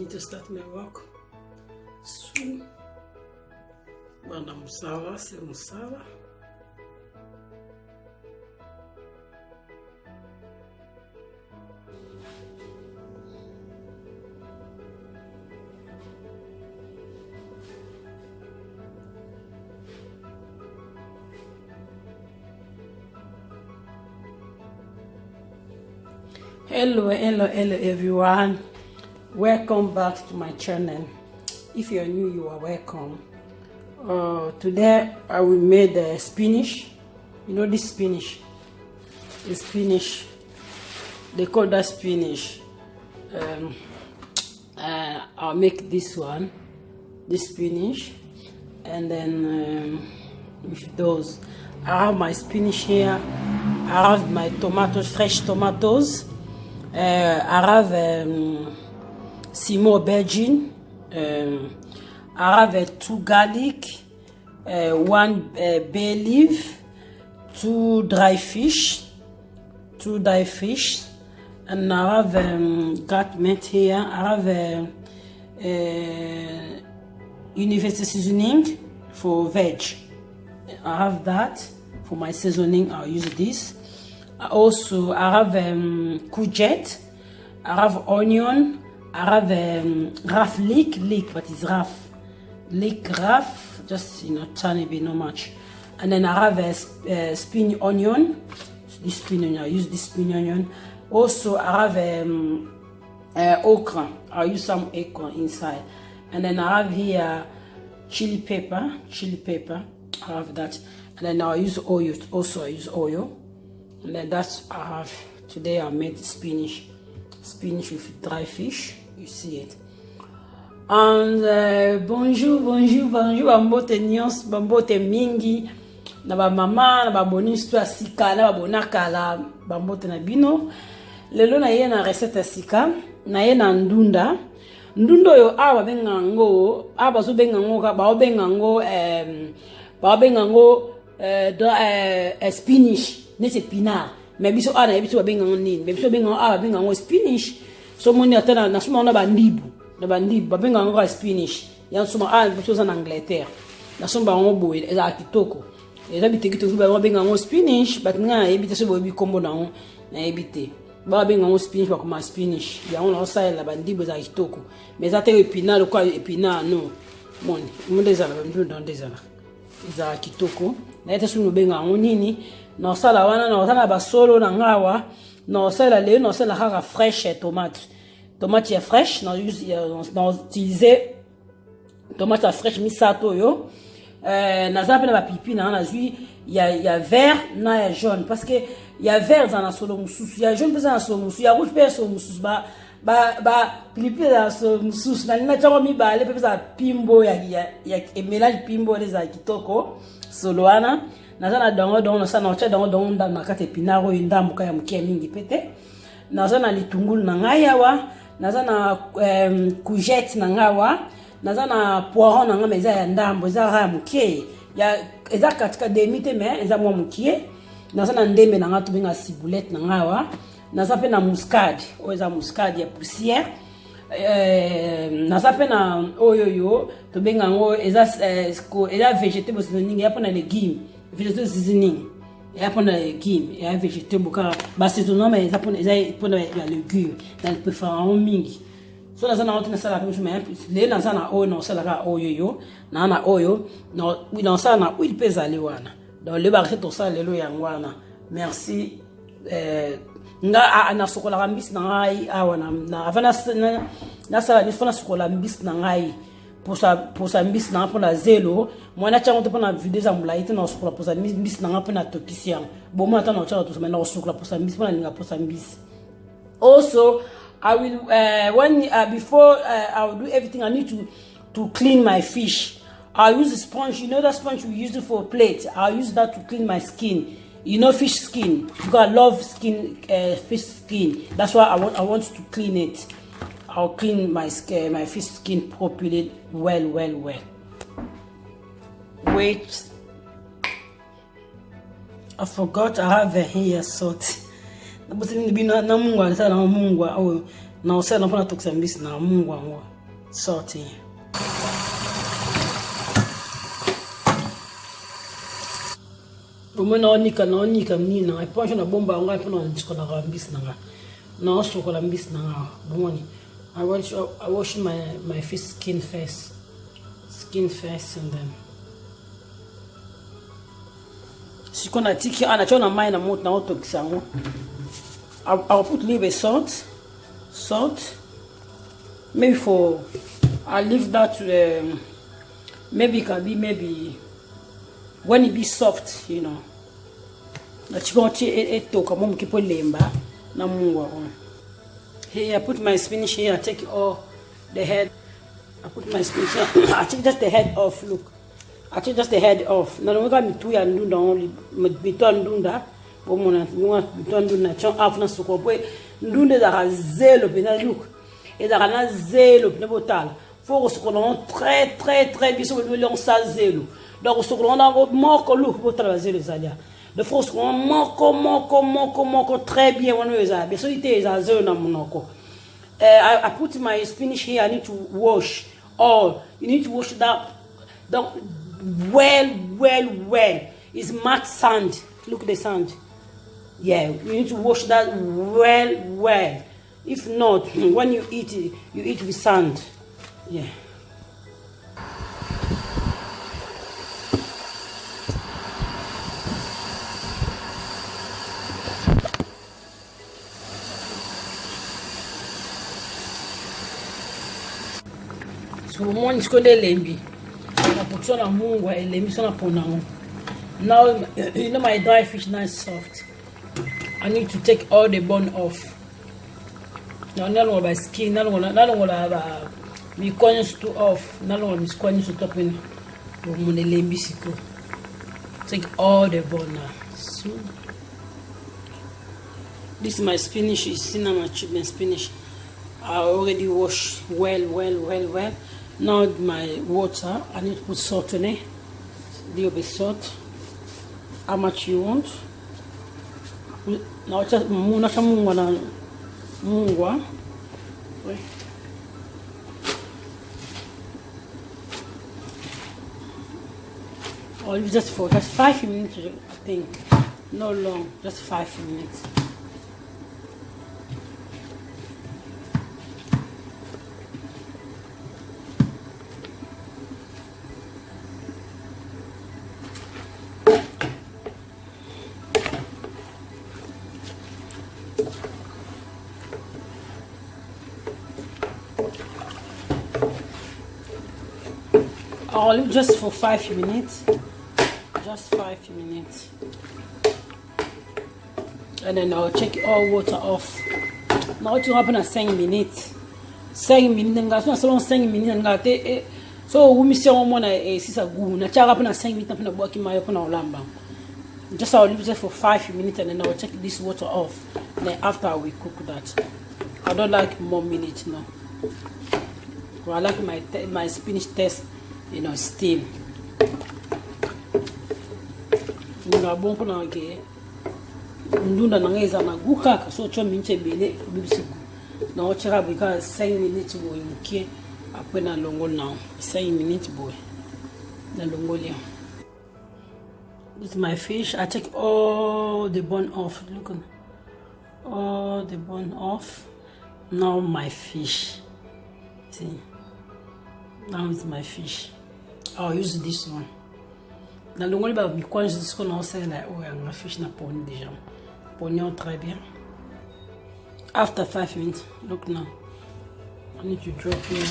need to start my work soon. Banda musala, se musala. Hello everyone, welcome back to my channel. If you are new, you are welcome. Today I will make the spinach. You know this spinach, the spinach, they call that spinach. I'll make this one, this spinach, and then with those I have my spinach here. I have my tomatoes, fresh tomatoes. I have some more aubergine. I have 2 garlic, 1 bay leaf, 2 dry fish, and I have got meat here. I have universal seasoning for veg. I have that for my seasoning. I'll use this. Also, I have courgette, I have onion, I have rough leek, but it's rough, just tiny bit, not much. And then I have a spring onion. This spring onion, I use this spring onion. Also, I have okra. I use some okra inside. And then I have here chili pepper. I have that. And then I use oil. Also, I use oil. And then that's I have today. I made spinach with dry fish. You see it. And bonjour, bambote nyons, bambote mingi, na ba mama, na ba bonus to asika, na ba bonaka la bambote na bino. Lelo na ye na recette asika, na ye na ndunda. Ndundo yo awa bengango, aba so bengango ka ba bengango spinach. Nese pinard, mais biso ana biso benga nini, mais biso benga spinach. So moni atana na suma na bandibu, benga ngo spinach. Ya suma biso za na Angleterre. Na suma ngo boy eza kitoko. Eza biteki to benga ngo spinach, but nga ebite so bobi kombo na ngo na ebite. Ba benga ngo spinach ba kuma spinach. Ya on sa la bandibu za kitoko. Mais eza te epinard ko epinard no. Moni, mondeza na bandibu dans des ana. Eza kitoko. Na ete suma benga ngo nini. Non sala wana na otana basolo na ngawa non sala le non sala kaka fresh tomate ya fresh na utiliser tomate fresh misato yo na zape na ba pipi na zui ya vert na ya jaune parce que ya vert za na solo mususu ya jaune za na solo mususu ya rouge pe solo mususu ba pipi za solo mususu na nina chama mi ba le pe za pimbo ya mélange pimbo les za kitoko solo wana. Nazana dongo na sana ocha dongo nda makate pinaro ndambu kaya mkia mingi pete. Nazana litungulu na ngayawa, nazana courgette na ngawa, nazana poiron na ngama eza ya ndambu eza ra mkie. Ya eza katika demite me eza mwa mkie. Nazana ndembe na ngatu benga ciboulette na ngawa. Nazape na muscade, o eza muscade ya poussière. Nazape na oyoyo to benga ngo eza vegetable seasoning ya pona légumes. Vegetable seasoning et après légumes et vegetable car saisonnement mais ils pour les légumes dans le préférant mingi so na zana na sala comme mais les na zana o no sala oyo na oyo no oui dans ça na huile pezali wana dans le bar to sala lelo yangwana merci nga na sokola kambis na ngai awana na avana na sala ni fona sokola mbis na ngai pour sa mbis na pona zelo mwana chango to pona video za mulaite na sokola pour sa mbis na pona tokisiam bo mata na chango to na sokola pour sa mbis pona ninga pour sa mbis. Also I will before I will do everything I need to clean my fish. I use a sponge, you know that sponge we use it for a plate. I use that to clean my skin. You know fish skin because I love fish skin. That's why I want to clean it. I'll clean my fish skin properly, well. Wait, I forgot I have here salt. na osala na mpona tokisa mbisi na mungu yango sorti omona onika mini na eponge na bomba yango mpona ndikola mbisi nanga na osokola mbisi nanga bomoni I wash my fish skin first and then sikona tiki anachona mai na moto na otokisa yango I'll put a little bit salt maybe I'll leave that maybe it can be maybe when it be soft, you know. That you want to toka mom kipo lemba na mungu. Here I put my spinach here. I take all the head. I put my spinach here. I take just the head off. Look, I take just the head off. Now we got me two and do only me two and do that. Bomona we want me two and do na chon after suko. Boy, do the da zelo pe na look. Et da na zelo pe na botal. Faut que on très bien sur le lion sa zelo. Donc on a moko look botal zelo zalia. Le faut qu'on moko très bien on eza. Bien sûr il est zelo na monoko. I put my spinach here. I need to wash all. You need to wash that well. It's matte sand. Look at the sand. Yeah, you need to wash that well. If not, when you eat it, you eat with sand. Yeah. So one is called lembi. I put on a mungu and lembi on a ponamo. Now you know my dry fish nice soft. I need to take all the bone off. Now not all my skin, not all have me coins to off, not all my coins to top in the lembi siko. Take all the bone now. So this is my spinach, is cinnamon chicken spinach. I already washed well. Now my water, I need to put salt in it. A little bit salt. How much you want? Now just mungwa. Or just for just 5 minutes, I think. No long, just 5 minutes. I'll leave just for 5 minutes. Just 5 minutes. And then I'll check all water off. Now what will happen at 5 minutes? 5 minutes, not so long 5 minutes. So we miss your one sister goo. Na check happen at 5 minutes na boki my open our lamba. Just I'll leave just for 5 minutes and then I'll check this water off. And then after we cook that. I don't like more minutes now. I like my spinach taste, you know, steam. Nga bon ko na ke ndunda na ngeza na guka so cho minche bele bibisiku na ochera bika 5 minutes boy mukie après na longo now 5 minutes boy na longo lia. This is my fish. I take all the bone off. Look on all the bone off. Now my fish. See, now it's my fish. I'll use this one. Dans le monde, je dis qu'on a un fish na poni déjà. Pognon très bien. After 5 minutes, look now. I need to drop here.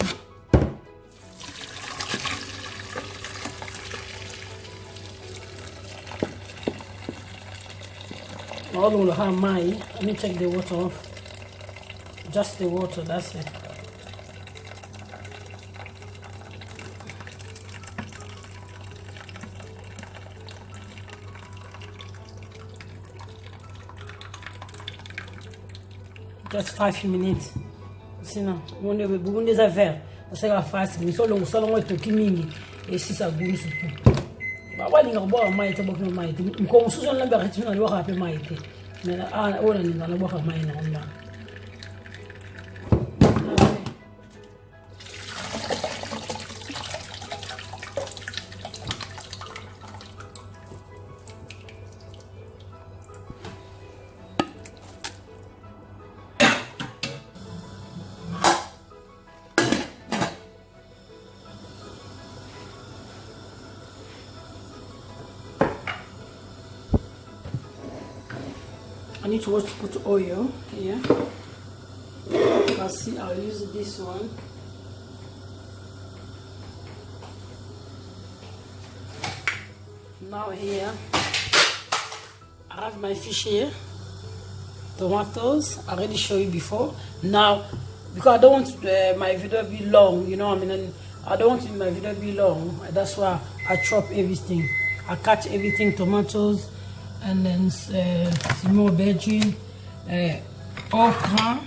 All the have my. Let me take the water off. Just the water, that's it. Just 5 minutes. Sinon, on est beaucoup des affaires. Ça va faire mais solo est tout mingi et si ça bouge surtout. Bah ouais, les gars, moi c'est beaucoup mal. Comme sous on l'a barré, on doit rappeler mal. Mais on est dans le bois mal normalement. I need to put oil here. You can see I'll use this one. Now here, I have my fish here. Tomatoes, I already showed you before. Now, because I don't want my video to be long, you know what I mean? I don't want my video to be long. That's why I chop everything. I cut everything, tomatoes, and then some more veggie, okra.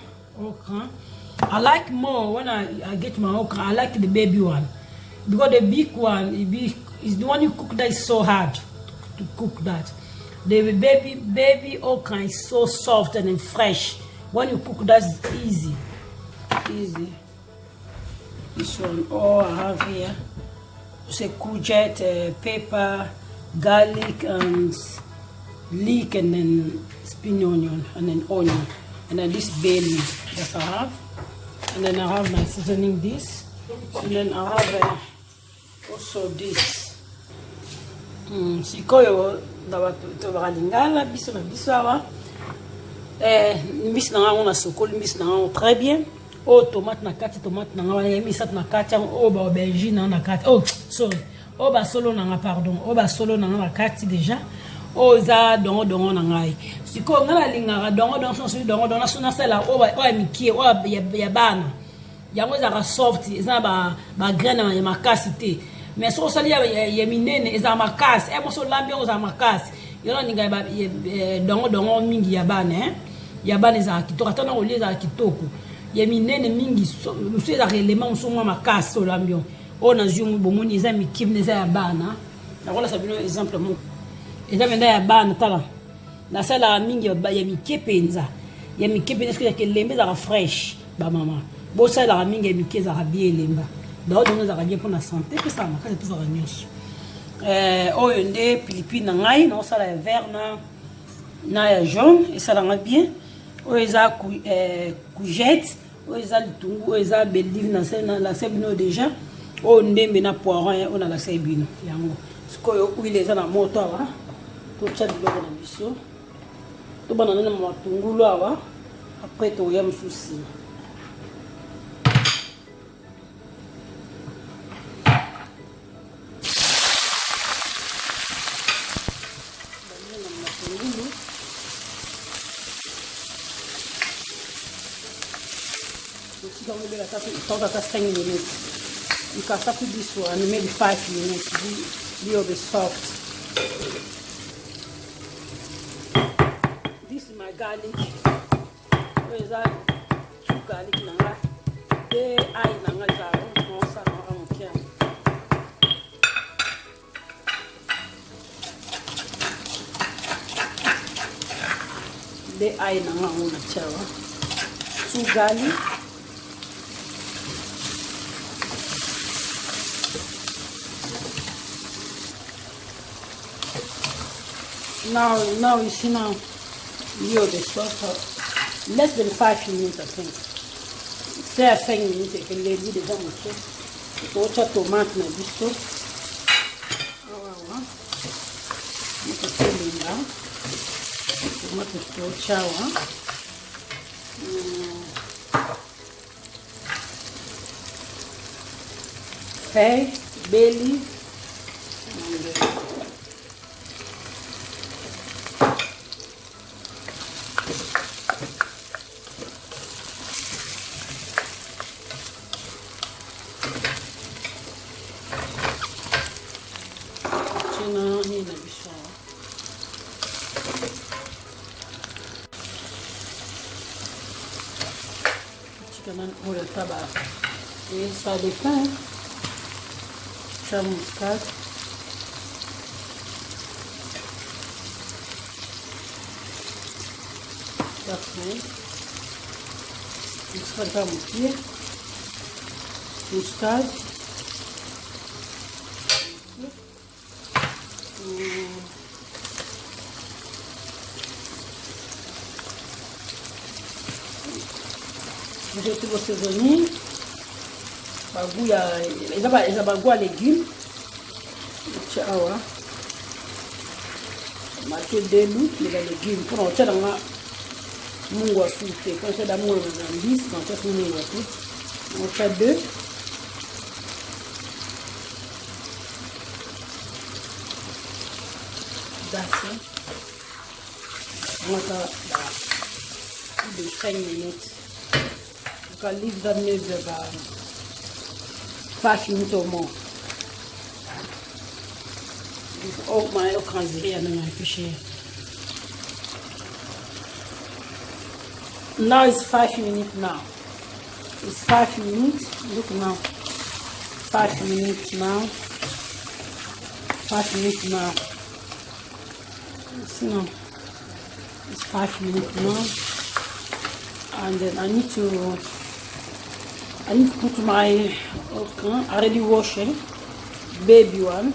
I like more when I get my okra. I like the baby one because the big one is the one you cook that is so hard to cook that. The baby okra is so soft and fresh. When you cook that's easy. This one, all I have here is a courgette, pepper, garlic, and leek, and then spring onion, and then onion, and then this bay leaf that I have, and then I have my seasoning this, and then I have also this. Sikoyo to balingala biso na biso awa. Mbisi na ngona sokoli mbisi na ngona très bien. Oh tomate na kati tomate na ngona misat na kati oh ba aubergine na kati. Oh sorry. Oh ba solo na nga pardon. Oh ba solo na nga kati déjà. Oh za dongo na ngai. Siko ngala lingara dongo so dongo na suna sela oh ba mikie oh ya bana. Yango za soft za ba graine ya makasi te. Mais so sali ya minene za makasi. E mo so lambion za makasi. Yona ninga ba dongo mingi ya bana ya bana za kitoko tana olie za kitoko. Ya minene mingi so za element so mwa makasi so lambion. O na zumu bomoni za mikibne za ya bana. Na kola sabino exemple mo. Eza menda ya bana tala. Na sala mingi ya mikepenza. Ya mikepenza est-ce que ya kelembe za fresh ba mama. Bo sala mingi ya mikeza za bien lemba. Donc on a bien pour la santé que ça m'a fait plus de news. Oyo nde pilipili na ngai na sala ya vert na ya jaune et ça l'a bien. Oyo eza courgette, oyo eza litungu, oyo eza belive na la sebino déjà. Oyo ndembe na poiron on a la sebino yango. Sikoyo huile eza na moto awa. To tcha biloko na biso. To banana na matungulu awa. Après to ya msusi. Então já está 5 minutes. You can start with this one, maybe 5 minutes. Be of the soft. This is my garlic. Where is that? 2 garlic nanga. The eye nanga zaro. No sa no amukia. The eye nanga una chawa. 2 garlic. Now you see now you the sauce less than 5 minutes I think. C'est 5 minutes et que les lits déjà moussé. Autre tomate na biso. Awa. Niko selinga. Tomate to chawa. Fei, belly. Pour le tabac. Et ça dépend. Chamuscade. Parfait. Muscade pas mouiller. Muscade. J'ai tout vos saisonniers. Bagou ya eza bagou à légumes. Tchawa. Maté delu les légumes pour on tchala nga mungu à sauter. Quand c'est d'amour dans 10, quand c'est mungu à tout. On fait 2. That's it. On va de 5 minutes. You can leave that maybe about 5 minutes or more. Oh my, I can't see my fish here. Now it's 5 minutes now. It's 5 minutes. Look now. 5 minutes now. 5 minutes now. See now. It's 5 minutes now. And then I need to put my already washing baby one.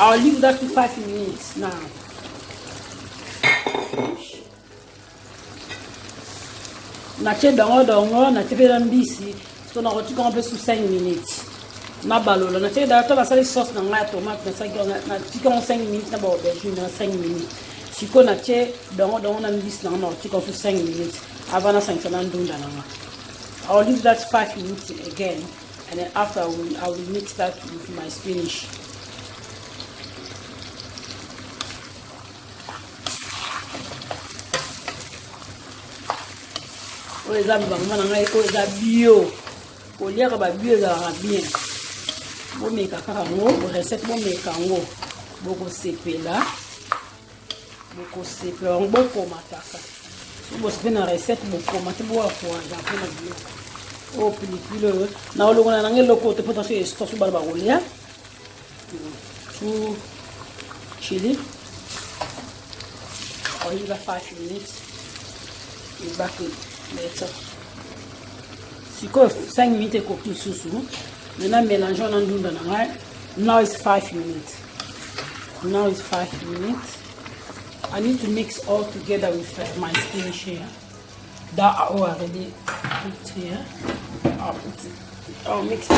I'll leave that to 5 minutes now. Nache dongo na tebe mbisi so na rotika un peu sous 5 minutes na balola na tebe da to la sali sauce na ngaya tomate na saki na tika 5 minutes na ba aubergine na 5 minutes siko na che dongo na mbisi na rotika sous 5 minutes avant na 5 na ndunda na ma. I'll leave that 5 minutes again, and then after I will mix that with my spinach. Les bio, au lieu de bio bien. Bon mais cacarango, recette bon mais kango, beaucoup CP là, beaucoup CP, on beaucoup mataka. Bon c'est une recette beaucoup maté boire pour un bio. Oh pellicule, na olo na ngelo côté pour tasser sto su barba olia. Tout chili. Oh il va 5 minutes. Il va que si 5 minutes et coquille sous maintenant mélangeons dans l'eau now it's 5 minutes. Now it's 5 minutes. I need to mix all together with my spinach here that I already put here. I'll mix it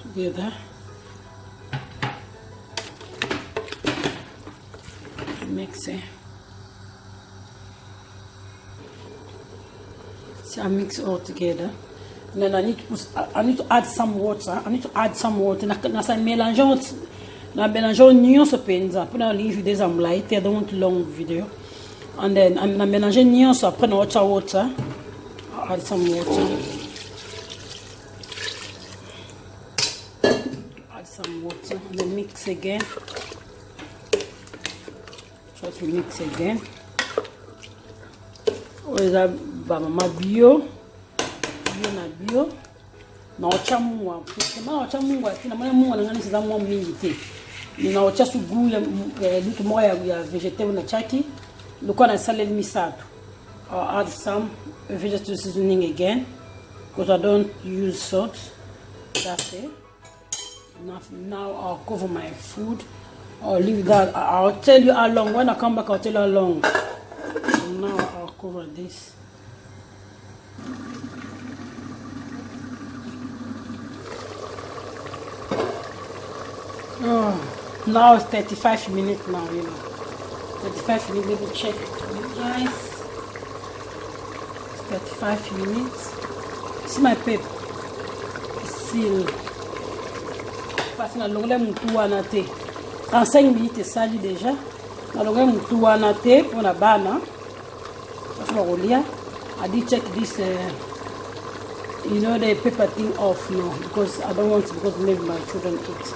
together. Mix it. So I mix all together. And then I need to add some water. I need to add some water. Na sa mélangeons nuance penza. Après on leave this I'm light. I don't want long video. And then na mélanger nuance après na water. I'll add some water. Add some water and then mix again. Try to mix again. With that mama bio na bio na ocha mungu na ocha mungu akina mwana mungu anangani siza mwa mingi te na ocha sugu ya vitu moja ya vegetable na chaki luko na salad misato. I'll add some vegetable seasoning again because I don't use salt. That's it. Now I'll cover my food. I'll leave that. I'll tell you how long. When I come back, I'll tell you how long. So now I'll cover this. Oh, now it's 35 minutes now, you know. 35 minutes, let me check it, guys. It's 35 minutes. See my paper. Seal. Passing along them to one te. 35 minutes est sali déjà. Alors on va tout anater pour la bana. Parce que Rolia, I did check this. You know the paper thing off now because I don't want to, because maybe my children eat.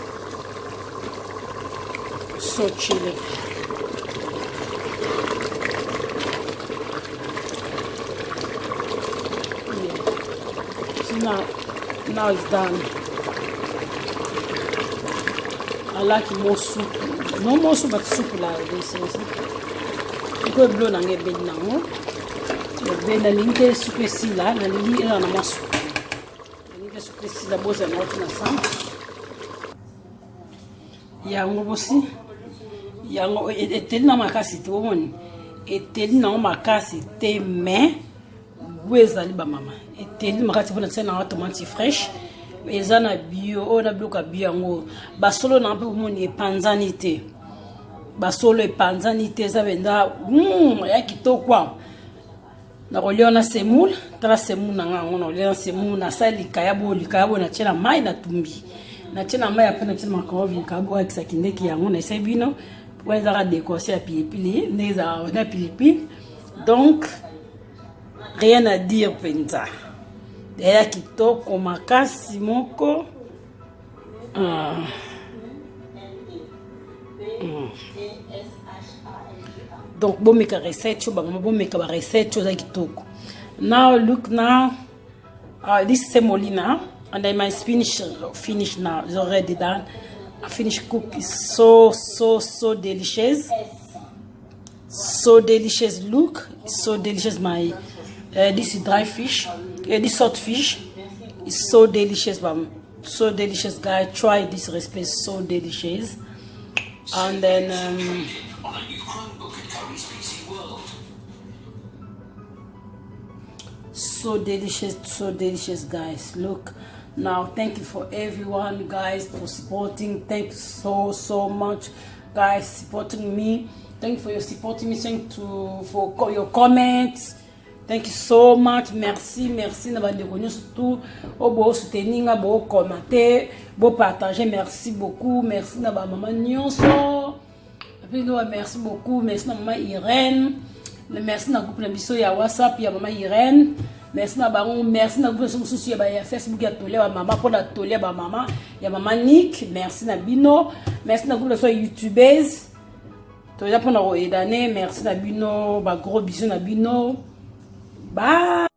So chilly. Yeah. So now it's done. I like more soup. No more soup, but soup like this. Because blow na nge bed na mo. The na linke soup si la na linke na masu. Linke soup si la boza na otina sam. Yango bosi. Yango eteli na makasi te woni. Eteli na makasi te me weza li ba mama. Eteli makasi bona tsena tomate fraîche. eza na bio o na bloka bio yango basolo na mpe omoni epanzani te basolo epanzani te eza benda ya kitoko na kolia na semoule tala semoule na ngango na kolia na semoule na sali likayabo na tia na mai na tumbi na tia na mai après na tia na macaroni kabo akisa kindeki yango na esa bino pour ezaka décorer ya pilipili ndeza na pilipili donc rien à dire penza ya kitoko makasi moko donc bomeka recette ba mama bomeka ba recette za kitoko. Now look now this is semolina and then my spinach finished now. It's already done. I finished cook is so delicious. So delicious, look, so delicious. My this is dry fish, this salt fish is so delicious, so delicious, guys. Try this recipe, it's so delicious. And then so delicious, guys. Look now, thank you for everyone, guys, for supporting. Thank you so much, guys, supporting me. Thank you for your supporting me. Thank you for your comments. Thank you so much. Merci na bande konyo surtout au beau soutenir, beau commenter, beau partager. Merci beaucoup. Merci na ba maman nyonso. Et puis nous merci beaucoup. Merci na maman Irène. Merci na groupe na biso ya WhatsApp ya maman Irène. Merci na baron. Merci na groupe souci ya Facebook ya tolé ba maman pour la tolé ba maman ya maman Nick. Merci na bino. Merci na groupe so YouTubers. Merci na bino, gros bisous na bino. Bye.